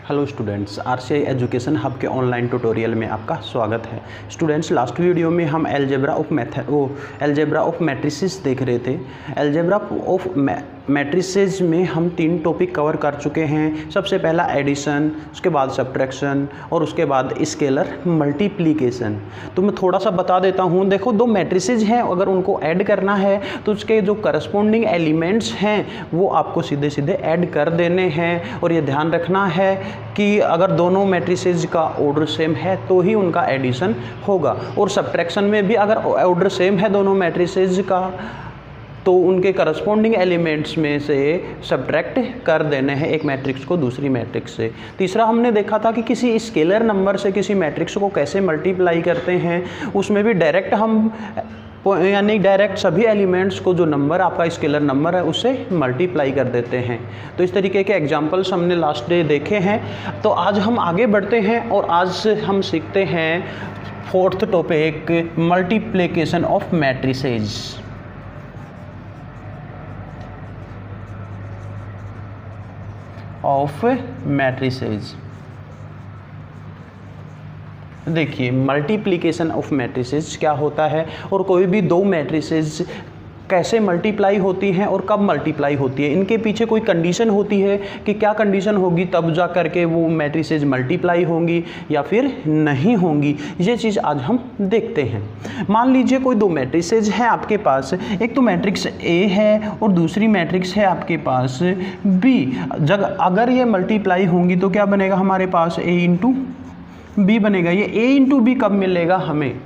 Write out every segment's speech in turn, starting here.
Hello students, RCI education hub के online tutorial में आपका स्वागत है। स्टूडेंट्स, लास्ट वीडियो में हम एलजेब्रा ऑफ मैट्रिसेस देख रहे थे। एलजेब्रा ऑफ मैट्रिसेस में हम 3 टॉपिक कवर कर चुके हैं। सबसे पहला एडिशन, उसके बाद सब्ट्रैक्शन और उसके बाद स्केलर मल्टीप्लिकेशन। तो मैं थोड़ा सा बता देता हूँ। देखो, 2 मैट्रिसेस हैं, अगर उनको ऐड करना है तो उसके जो करस्पॉन्डिंग एलिमेंट्स हैं वो आपको सीधे सीधे ऐड कर देने हैं। और ये ध्यान रखना है कि अगर दोनों मैट्रिसेस का ऑर्डर सेम है तो ही उनका एडिशन होगा। और सब्ट्रैक्शन में भी अगर ऑर्डर सेम है दोनों मैट्रिसेस का तो उनके करस्पॉन्डिंग एलिमेंट्स में से सब्ट्रैक्ट कर देने हैं एक मैट्रिक्स को दूसरी मैट्रिक्स से। तीसरा हमने देखा था कि किसी स्केलर नंबर से किसी मैट्रिक्स को कैसे मल्टीप्लाई करते हैं। उसमें भी डायरेक्ट हम यानी डायरेक्ट सभी एलिमेंट्स को जो नंबर आपका स्केलर नंबर है उससे मल्टीप्लाई कर देते हैं। तो इस तरीके के एग्जांपल्स हमने लास्ट डे देखे हैं। तो आज हम आगे बढ़ते हैं और आज हम सीखते हैं 4th topic, multiplication of matrices. देखिए, मल्टीप्लिकेशन ऑफ मैट्रिसेस क्या होता है और कोई भी 2 मैट्रिसेस कैसे मल्टीप्लाई होती हैं और कब मल्टीप्लाई होती है। इनके पीछे कोई कंडीशन होती है कि क्या कंडीशन होगी तब जा करके वो मैट्रिसेस मल्टीप्लाई होंगी या फिर नहीं होंगी। ये चीज़ आज हम देखते हैं। मान लीजिए कोई 2 मैट्रिसेस हैं आपके पास, एक तो मैट्रिक्स ए है और दूसरी मैट्रिक्स है आपके पास बी। अगर ये मल्टीप्लाई होंगी तो क्या बनेगा हमारे पास, ए इंटू बी बनेगा। ये ए इंटू बी कब मिलेगा हमें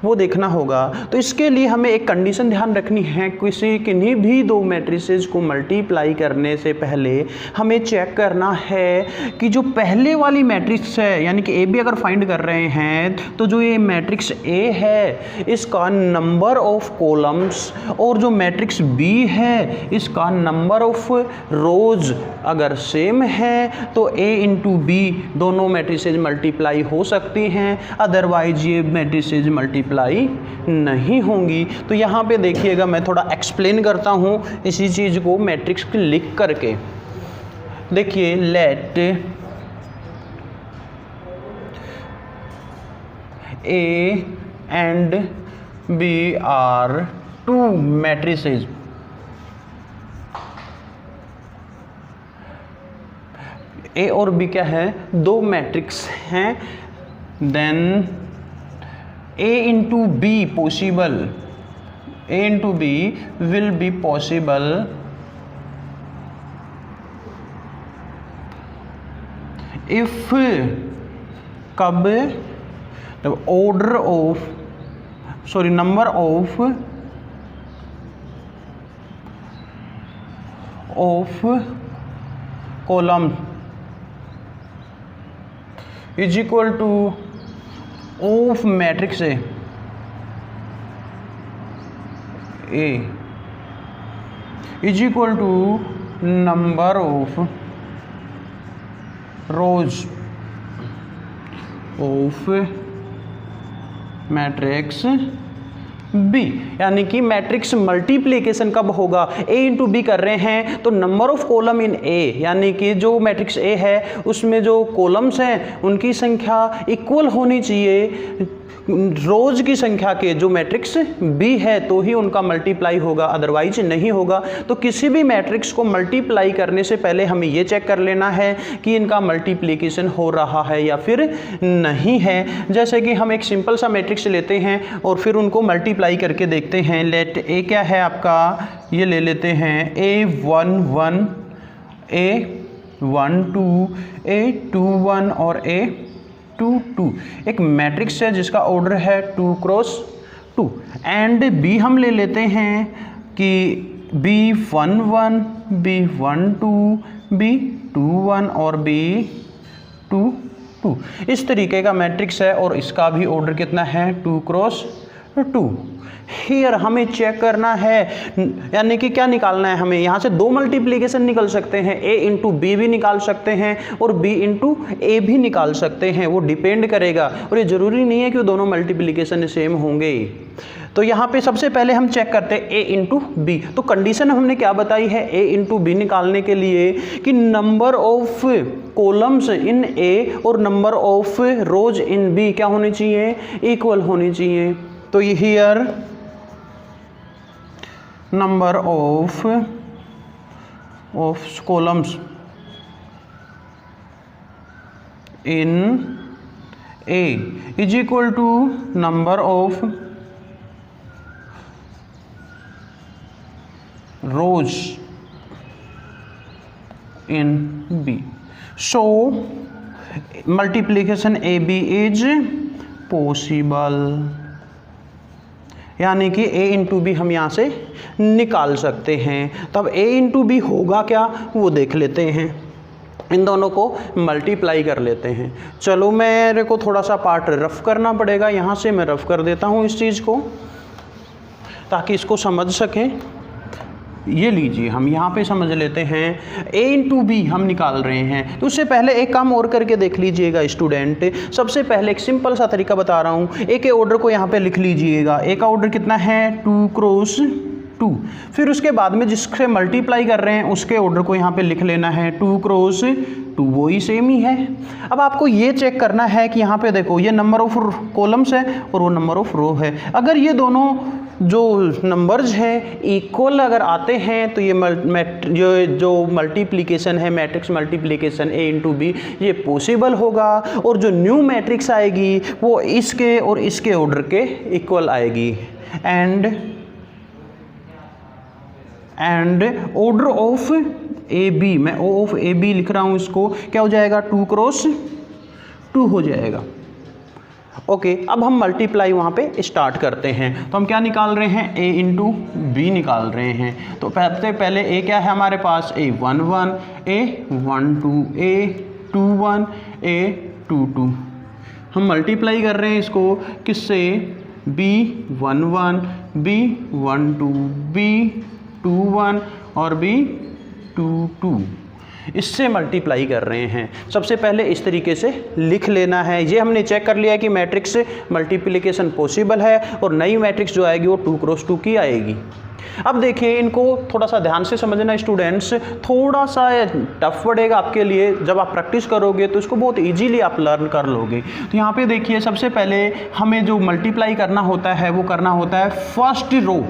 वो देखना होगा। तो इसके लिए हमें एक कंडीशन ध्यान रखनी है। किन्हीं भी 2 मैट्रिसेस को मल्टीप्लाई करने से पहले हमें चेक करना है कि जो पहले वाली मैट्रिक्स है, यानी कि ए बी अगर फाइंड कर रहे हैं तो जो ये मैट्रिक्स ए है इसका नंबर ऑफ कॉलम्स और जो मैट्रिक्स बी है इसका नंबर ऑफ रोज अगर सेम है तो ए इंटू बी दोनों मैट्रिसेस मल्टीप्लाई हो सकती हैं, अदरवाइज ये मैट्रिसेस मल्टीप्लाई नहीं होंगी। तो यहाँ पे देखिएगा, मैं थोड़ा एक्सप्लेन करता हूँ इसी चीज़ को मैट्रिक्स लिख करके। देखिए, let A and B are 2 matrices. ए और बी क्या है, 2 मैट्रिक्स हैं। Then A into B possible, A into B will be possible if कब the order of number of column is equal to of matrix A is equal to number of rows of matrix B. यानी कि matrix multiplication कब होगा, ए into B कर रहे हैं तो number of column in ए, यानी कि जो मैट्रिक्स ए है उसमें जो कॉलम्स हैं उनकी संख्या इक्वल होनी चाहिए रोज की संख्या के जो मैट्रिक्स बी है, तो ही उनका मल्टीप्लाई होगा, अदरवाइज नहीं होगा। तो किसी भी मैट्रिक्स को मल्टीप्लाई करने से पहले हमें ये चेक कर लेना है कि इनका मल्टीप्लिकेशन हो रहा है या फिर नहीं है। जैसे कि हम एक सिंपल सा मैट्रिक्स लेते हैं और फिर उनको मल्टीप्लाई करके देखते हैं। लेट ए क्या है आपका, ये ले लेते हैं A1 1, A1 2, A2 1 और A2 2। एक मैट्रिक्स है जिसका ऑर्डर है 2 क्रॉस 2। एंड बी हम ले लेते हैं कि B1 1, B1 2, B2 1 और B2 2। इस तरीके का मैट्रिक्स है और इसका भी ऑर्डर कितना है, 2 क्रॉस 2। हियर हमें चेक करना है, यानी कि क्या निकालना है हमें, यहाँ से दो मल्टीप्लिकेशन निकल सकते हैं, a इंटू बी भी निकाल सकते हैं और b इंटू ए भी निकाल सकते हैं, वो डिपेंड करेगा। और ये ज़रूरी नहीं है कि वो दोनों मल्टीप्लिकेशन सेम होंगे। तो यहाँ पे सबसे पहले हम चेक करते हैं a इंटू बी। तो कंडीशन हमने क्या बताई है a इंटू बी निकालने के लिए, कि number of columns in a और number of rose in b क्या होनी चाहिए, इक्वल होनी चाहिए। तो ये here number of columns in A is equal to number of rows in B. So multiplication AB is possible, यानी कि a इंटू बी हम यहाँ से निकाल सकते हैं। तब a इंटू बी होगा क्या वो देख लेते हैं, इन दोनों को मल्टीप्लाई कर लेते हैं। चलो मेरे को थोड़ा सा पार्ट रफ करना पड़ेगा, यहाँ से मैं रफ कर देता हूँ इस चीज़ को ताकि इसको समझ सकें। ये लीजिए हम यहाँ पे समझ लेते हैं, a इंटू बी हम निकाल रहे हैं। तो उससे पहले एक काम और करके देख लीजिएगा स्टूडेंट। सबसे पहले एक सिंपल सा तरीका बता रहा हूँ, a के ऑर्डर को यहाँ पे लिख लीजिएगा। a का ऑर्डर कितना है 2 क्रॉस 2। फिर उसके बाद में जिससे मल्टीप्लाई कर रहे हैं उसके ऑर्डर को यहाँ पे लिख लेना है 2 क्रॉस 2, वो ही सेम ही है। अब आपको ये चेक करना है कि यहाँ पे देखो ये नंबर ऑफ कॉलम्स है और वो नंबर ऑफ रो है। अगर ये दोनों जो नंबर्स हैं इक्वल अगर आते हैं तो ये जो मल्टीप्लिकेशन है, matrix multiplication a into B, ये पॉसिबल होगा। और जो न्यू मैट्रिक्स आएगी वो इसके और इसके ऑर्डर के इक्वल आएगी। And order of A B, मैं ओ ऑफ ए बी लिख रहा हूँ, इसको क्या हो जाएगा 2 क्रॉस 2 हो जाएगा। ओके, अब हम मल्टीप्लाई वहाँ पे स्टार्ट करते हैं। तो हम क्या निकाल रहे हैं, a इंटू बी निकाल रहे हैं। तो सबसे पहले a क्या है हमारे पास, a 1 1, a 1 2, a 2 1, a 2 2। हम मल्टीप्लाई कर रहे हैं इसको किससे, b 1 1, b 1 2, b 2 1 और b 2 2, इससे मल्टीप्लाई कर रहे हैं। सबसे पहले इस तरीके से लिख लेना है। ये हमने चेक कर लिया है कि मैट्रिक्स मल्टीप्लिकेशन पॉसिबल है और नई मैट्रिक्स जो आएगी वो 2 क्रॉस 2 की आएगी। अब देखिए, इनको थोड़ा सा ध्यान से समझना स्टूडेंट्स, थोड़ा सा टफ पड़ेगा आपके लिए। जब आप प्रैक्टिस करोगे तो इसको बहुत इजीली आप लर्न कर लोगे। तो यहाँ पे देखिए, सबसे पहले हमें जो मल्टीप्लाई करना होता है वो करना होता है फर्स्ट रो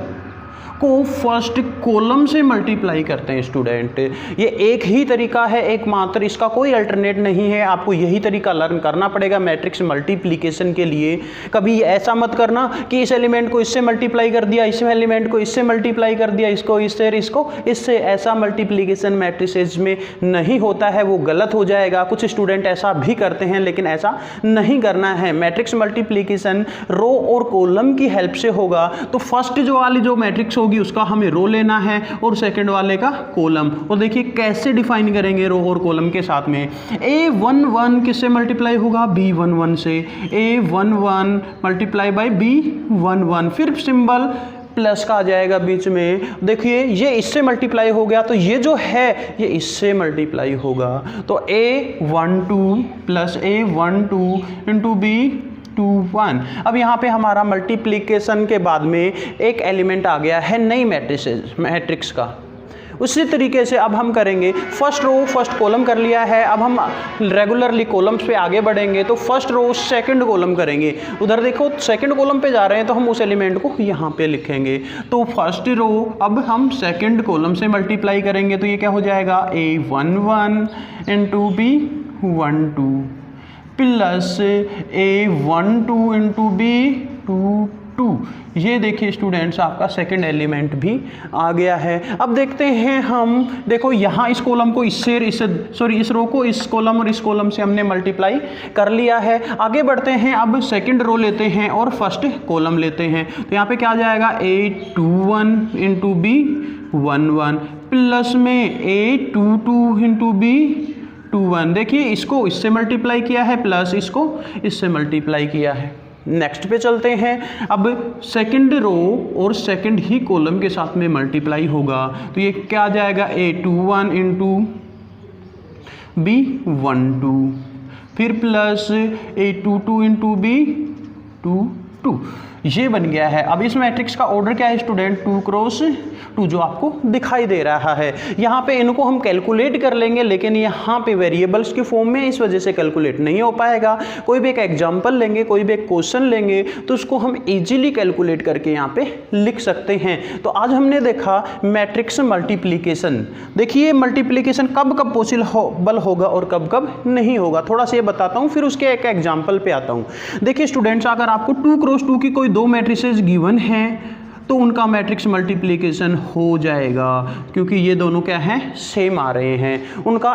को फर्स्ट कॉलम से मल्टीप्लाई करते हैं स्टूडेंट। ये एक ही तरीका है एकमात्र, इसका कोई अल्टरनेट नहीं है। आपको यही तरीका लर्न करना पड़ेगा मैट्रिक्स मल्टीप्लिकेशन के लिए। कभी ऐसा मत करना कि इस एलिमेंट को इससे मल्टीप्लाई कर दिया, इस एलिमेंट को इससे मल्टीप्लाई कर दिया, इसको इससे, इसको इससे। ऐसा मल्टीप्लिकेशन मैट्रिसेस में नहीं होता है, वो गलत हो जाएगा। कुछ स्टूडेंट ऐसा भी करते हैं, लेकिन ऐसा नहीं करना है। मैट्रिक्स मल्टीप्लिकेशन रो और कॉलम की हेल्प से होगा। तो फर्स्ट जो वाली जो मैट्रिक्स उसका हमें रो लेना है और सेकंड वाले का कॉलम। और देखिए कैसे डिफाइन करेंगे रो और कॉलम के साथ में। a1 1 किससे मल्टीप्लाई होगा, b1 1 से। a1 1 मल्टीप्लाई बाय b1 1, फिर सिंबल प्लस का आ जाएगा बीच में। देखिए ये इससे मल्टीप्लाई हो गया तो ये जो है ये इससे मल्टीप्लाई होगा। तो a1 2 plus a1 2 into b2 1। अब यहाँ पे हमारा मल्टीप्लिकेशन के बाद में एक एलिमेंट आ गया है नई मैट्रिक्स का। उसी तरीके से अब हम करेंगे, फर्स्ट रो फर्स्ट कॉलम कर लिया है, अब हम रेगुलरली कॉलम्स पे आगे बढ़ेंगे। तो फर्स्ट रो सेकंड कॉलम करेंगे। उधर देखो सेकंड कॉलम पे जा रहे हैं तो हम उस एलिमेंट को यहाँ पे लिखेंगे। तो फर्स्ट रो अब हम सेकंड कॉलम से मल्टीप्लाई करेंगे। तो ये क्या हो जाएगा, a1 1 into b1 2 plus a1 2 into b2 2। ये देखिए स्टूडेंट्स आपका सेकंड एलिमेंट भी आ गया है। अब देखते हैं हम, देखो यहाँ इस कॉलम को इस रो को इस कॉलम और इस कॉलम से हमने मल्टीप्लाई कर लिया है। आगे बढ़ते हैं, अब सेकंड रो लेते हैं और फर्स्ट कॉलम लेते हैं। तो यहाँ पे क्या आ जाएगा, a2 1 इंटू b1 1 प्लस में a2 2 इंटू b2 1। देखिए इसको इससे मल्टीप्लाई किया है प्लस इसको इससे मल्टीप्लाई किया है। नेक्स्ट पे चलते हैं। अब सेकंड रो और सेकंड ही कॉलम के साथ में मल्टीप्लाई होगा, तो ये क्या आ जाएगा, A21 इंटू B12, फिर प्लस A22 इंटू B22, ये बन गया है। अब इस मैट्रिक्स का ऑर्डर क्या है स्टूडेंट, 2 क्रॉस 2, जो आपको दिखाई दे रहा है। यहाँ पे इनको हम कैलकुलेट कर लेंगे, लेकिन यहाँ पे वेरिएबल्स की फॉर्म में, इस वजह से कैलकुलेट नहीं हो पाएगा। कोई भी एक एग्जांपल लेंगे, कोई भी एक क्वेश्चन लेंगे, तो उसको हम इजीली कैलकुलेट करके यहाँ पे लिख सकते हैं। तो आज हमने देखा मैट्रिक्स मल्टीप्लीकेशन। देखिए मल्टीप्लीकेशन कब कब पॉसिबल होगा और कब कब नहीं होगा, थोड़ा सा ये बताता हूँ, फिर उसके एक एग्जाम्पल पे आता हूँ। देखिए स्टूडेंट्स, अगर आपको 2 क्रॉस 2 की कोई 2 मैट्रिसेस गिवन हैं तो उनका मैट्रिक्स मल्टीप्लिकेशन हो जाएगा, क्योंकि ये दोनों क्या हैं, सेम आ रहे हैं। उनका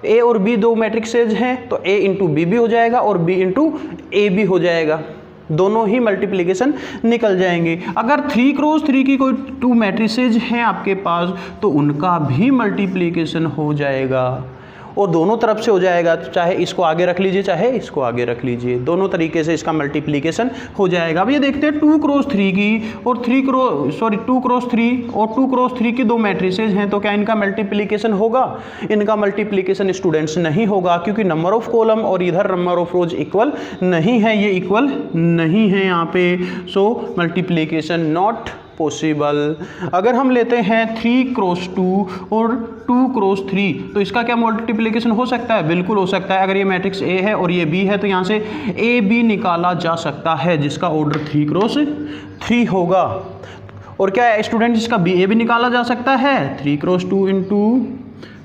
ए और बी 2 मैट्रिक्सेज हैं, तो ए इंटू बी भी हो जाएगा और बी इंटू ए भी हो जाएगा, दोनों ही मल्टीप्लिकेशन निकल जाएंगे। अगर 3 क्रॉस 3 की कोई 2 मैट्रिसेज हैं आपके पास, तो उनका भी मल्टीप्लिकेशन हो जाएगा और दोनों तरफ से हो जाएगा, चाहे इसको आगे रख लीजिए चाहे इसको आगे रख लीजिए, दोनों तरीके से इसका मल्टीप्लिकेशन हो जाएगा। अब ये देखते हैं 2 क्रॉस 3 की और 2 क्रॉस 3 और 2 क्रॉस 3 की 2 मैट्रिसेज हैं, तो क्या इनका मल्टीप्लिकेशन होगा? इनका मल्टीप्लिकेशन स्टूडेंट्स नहीं होगा, क्योंकि नंबर ऑफ कॉलम और इधर नंबर ऑफ रोज इक्वल नहीं है, ये इक्वल नहीं है यहाँ पे, सो मल्टीप्लिकेशन नॉट पॉसिबल। अगर हम लेते हैं 3 क्रॉस 2 और 2 क्रॉस 3, तो इसका क्या मल्टीप्लिकेशन हो सकता है? बिल्कुल हो सकता है। अगर ये मैट्रिक्स ए है और ये बी है, तो यहाँ से ए बी निकाला जा सकता है, जिसका ऑर्डर 3 क्रॉस 3 होगा। और क्या है स्टूडेंट, जिसका बी ए भी निकाला जा सकता है, 3 क्रॉस 2 इंटू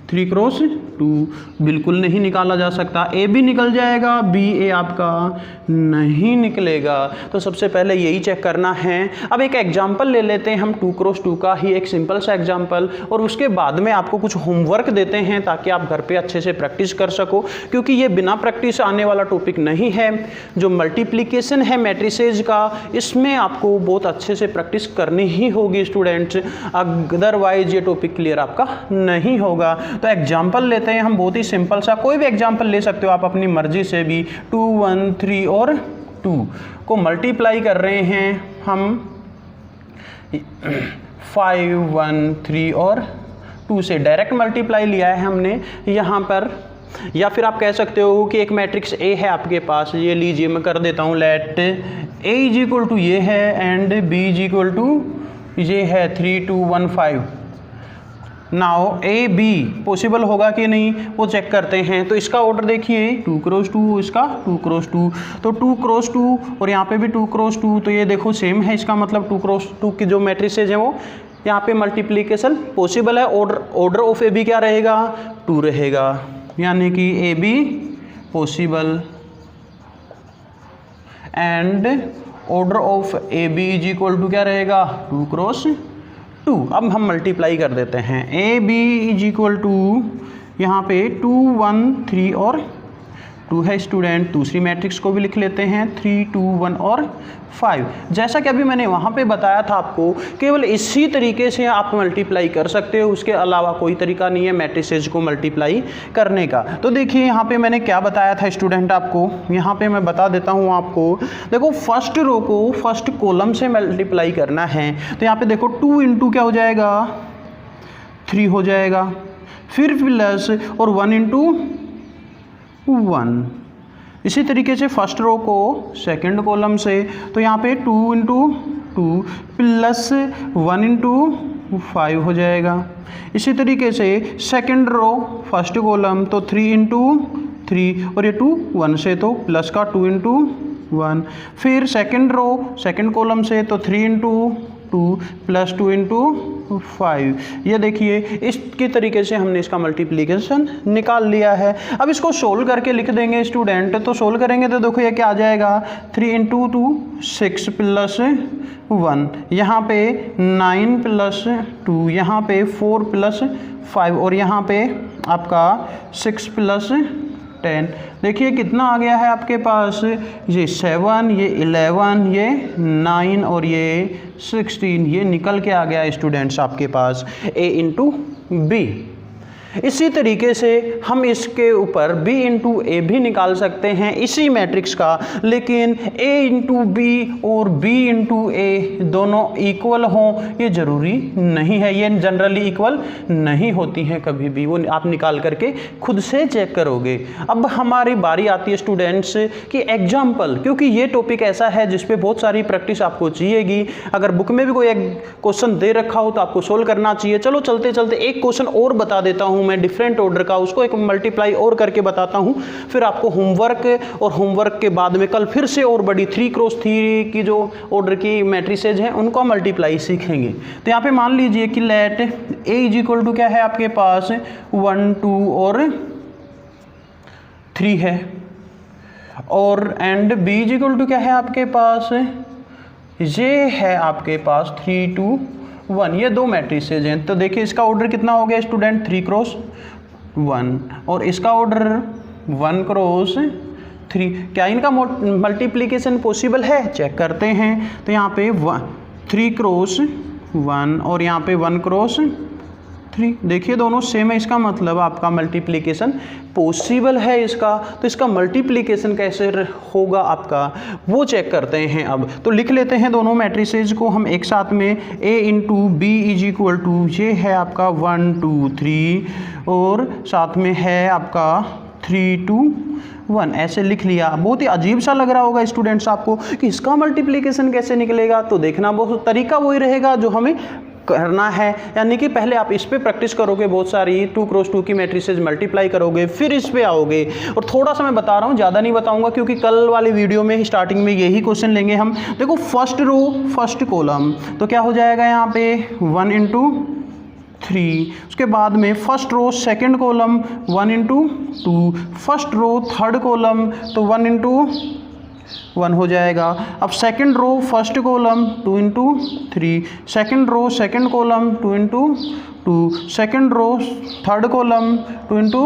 3 क्रॉस 2, बिल्कुल नहीं निकाला जा सकता। ए भी निकल जाएगा, बी ए आपका नहीं निकलेगा। तो सबसे पहले यही चेक करना है। अब एक एग्जांपल ले लेते हैं हम 2 क्रॉस 2 का ही, एक सिंपल सा एग्जांपल, और उसके बाद में आपको कुछ होमवर्क देते हैं ताकि आप घर पे अच्छे से प्रैक्टिस कर सको, क्योंकि ये बिना प्रैक्टिस आने वाला टॉपिक नहीं है। जो मल्टीप्लिकेशन है मैट्रिसेज का, इसमें आपको बहुत अच्छे से प्रैक्टिस करनी ही होगी स्टूडेंट्स, अदरवाइज ये टॉपिक क्लियर आपका नहीं होगा। तो एग्जांपल लेते हैं हम, बहुत ही सिंपल सा, कोई भी एग्जांपल ले सकते हो आप अपनी मर्जी से भी। 2 1 3 और 2 को मल्टीप्लाई कर रहे हैं हम 5 1 3 और 2 से, डायरेक्ट मल्टीप्लाई लिया है हमने यहाँ पर। या फिर आप कह सकते हो कि एक मैट्रिक्स ए है आपके पास, ये लीजिए मैं कर देता हूँ, let A is equal to ये है and B is equal to ये है 3 2 1 5। नाउ ए बी पॉसिबल होगा कि नहीं वो चेक करते हैं। तो इसका ऑर्डर देखिए 2 क्रॉस 2, इसका 2 क्रॉस 2, तो 2 क्रॉस 2 और यहाँ पे भी 2 क्रॉस 2, तो ये देखो सेम है। इसका मतलब 2 क्रॉस 2 की जो मैट्रिसेज हैं वो यहाँ पे मल्टीप्लिकेशन पॉसिबल है। ऑर्डर ऑफ ए बी क्या रहेगा? 2 रहेगा, यानी कि A B possible and order of A B is equal to क्या रहेगा? 2 क्रॉस 2। अब हम मल्टीप्लाई कर देते हैं, A B is equal to यहाँ पे 2 1 3 और 2 है स्टूडेंट। दूसरी मैट्रिक्स को भी लिख लेते हैं 3 2 1 और 5। जैसा कि अभी मैंने वहाँ पे बताया था आपको, केवल इसी तरीके से आप मल्टीप्लाई कर सकते हो, उसके अलावा कोई तरीका नहीं है मैट्रिसेज को मल्टीप्लाई करने का। तो देखिए यहाँ पे मैंने क्या बताया था स्टूडेंट आपको, यहाँ पे मैं बता देता हूँ आपको। देखो फर्स्ट रो को फर्स्ट कॉलम से मल्टीप्लाई करना है, तो यहाँ पे देखो 2 इंटू क्या हो जाएगा? 3 हो जाएगा, फिर प्लस और 1 इंटू 1। इसी तरीके से फर्स्ट रो को सेकंड कॉलम से, तो यहाँ पे 2 इंटू 2 प्लस 1 इंटू 5 हो जाएगा। इसी तरीके से सेकंड रो फर्स्ट कॉलम, तो 3 इंटू 3 और ये 2 1 से, तो प्लस का 2 इंटू 1। फिर सेकंड रो सेकंड कॉलम से, तो 3 इंटू 2 प्लस 2 इंटू 5। ये देखिए इसके तरीके से हमने इसका मल्टीप्लिकेशन निकाल लिया है। अब इसको सोल्व करके लिख देंगे स्टूडेंट, तो सोल्व करेंगे तो देखो ये क्या आ जाएगा? 3 इंटू 2 6 प्लस 1, यहाँ पे 9 प्लस 2, यहाँ पे 4 प्लस 5 और यहाँ पे आपका 6 प्लस 10। देखिए कितना आ गया है आपके पास? ये 7, ये 11, ये 9 और ये 16, ये निकल के आ गया स्टूडेंट्स आपके पास A इंटू बी। इसी तरीके से हम इसके ऊपर b इंटू ए भी निकाल सकते हैं इसी मैट्रिक्स का, लेकिन a इंटू बी और b इंटू ए दोनों इक्वल हों ये ज़रूरी नहीं है, ये जनरली इक्वल नहीं होती हैं कभी भी, वो आप निकाल करके खुद से चेक करोगे। अब हमारी बारी आती है स्टूडेंट्स कि एग्जाम्पल, क्योंकि ये टॉपिक ऐसा है जिस पे बहुत सारी प्रैक्टिस आपको चाहिएगी। अगर बुक में भी कोई एक क्वेश्चन दे रखा हो तो आपको सोल्व करना चाहिए। चलो चलते चलते एक क्वेश्चन और बता देता हूँ मैं डिफरेंट ऑर्डर का, उसको एक मल्टीप्लाई और करके बताता हूँ, फिर आपको होमवर्क और होमवर्क के बाद में कल फिर से और बड़ी 3x3 की जो ऑर्डर की मैट्रिसेज हैं उनको मल्टीप्लाई सीखेंगे। तो यहाँ पे मान लीजिए कि let a is equal to क्या है आपके पास 1 2 और 3 है, और and b is equal to क्या है आपके पास, ये है आपके पास 3 2 1, ये दो मैट्रिसेज हैं। तो देखिए इसका ऑर्डर कितना हो गया स्टूडेंट 3x1 और इसका ऑर्डर 1x3। क्या इनका मल्टीप्लिकेशन पॉसिबल है, चेक करते हैं। तो यहाँ पे 3x1 और यहाँ पे 1x3, देखिए दोनों सेम है, इसका मतलब आपका मल्टीप्लिकेशन पॉसिबल है इसका। तो इसका मल्टीप्लिकेशन कैसे होगा आपका वो चेक करते हैं। अब तो लिख लेते हैं दोनों मैट्रिसेज को हम एक साथ में, a into B is equal to, ये है आपका 1 2 3 और साथ में है आपका 3 2 1, ऐसे लिख लिया। बहुत ही अजीब सा लग रहा होगा स्टूडेंट्स आपको कि इसका मल्टीप्लिकेशन कैसे निकलेगा, तो देखना बहुत तरीका वही रहेगा जो हमें करना है, यानी कि पहले आप इस पे प्रैक्टिस करोगे, बहुत सारी 2x2 की मैट्रिसेज मल्टीप्लाई करोगे, फिर इस पे आओगे। और थोड़ा सा मैं बता रहा हूँ, ज़्यादा नहीं बताऊंगा क्योंकि कल वाली वीडियो में स्टार्टिंग में यही क्वेश्चन लेंगे हम। देखो फर्स्ट रो फर्स्ट कॉलम, तो क्या हो जाएगा यहाँ पे 1 इंटू 3, उसके बाद में first row second column 1 into 2, first row third column तो 1 इंटू 1 हो जाएगा। अब second row first column 2 into 3, second row second column 2 into 2, second row third column 2 into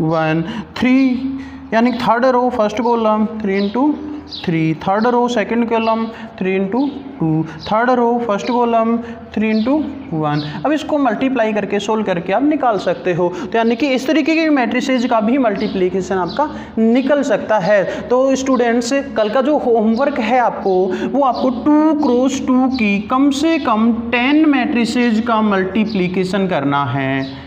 1, 3 यानी third row first column 3 into 3, third row second column 3 into 2, third row first column 3 into 1। अब इसको multiply करके solve करके आप निकाल सकते हो। तो यानी कि इस तरीके के मैट्रिसेज का भी मल्टीप्लिकेशन आपका निकल सकता है। तो स्टूडेंट्स कल का जो होमवर्क है आपको, वो आपको 2x2 की कम से कम 10 मैट्रिसेज का मल्टीप्लिकेशन करना है।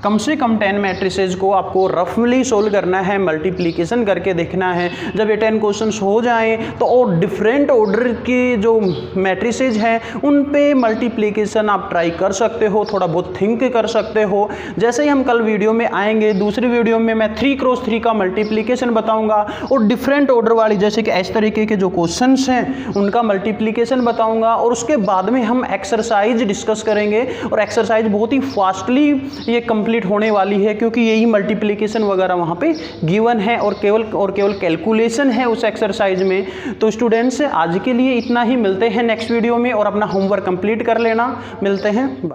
कम से कम 10 मैट्रिसेज को आपको रफली सोल्व करना है, मल्टीप्लिकेशन करके देखना है। जब ये 10 क्वेश्चंस हो जाएं तो और डिफरेंट ऑर्डर की जो मैट्रिसेज हैं उन पे मल्टीप्लिकेशन आप ट्राई कर सकते हो, थोड़ा बहुत थिंक कर सकते हो। जैसे ही हम कल वीडियो में आएंगे, दूसरी वीडियो में मैं 3x3 का मल्टीप्लिकेशन बताऊँगा और डिफरेंट ऑर्डर वाली जैसे कि इस तरीके के जो क्वेश्चंस हैं उनका मल्टीप्लिकेशन बताऊँगा। और उसके बाद में हम एक्सरसाइज डिस्कस करेंगे, और एक्सरसाइज बहुत ही फास्टली ये कंप्लीट होने वाली है क्योंकि यही मल्टीप्लिकेशन वगैरह वहाँ पे गिवन है और केवल कैलकुलेशन है उस एक्सरसाइज में। तो स्टूडेंट्स आज के लिए इतना ही, मिलते हैं नेक्स्ट वीडियो में और अपना होमवर्क कंप्लीट कर लेना। मिलते हैं।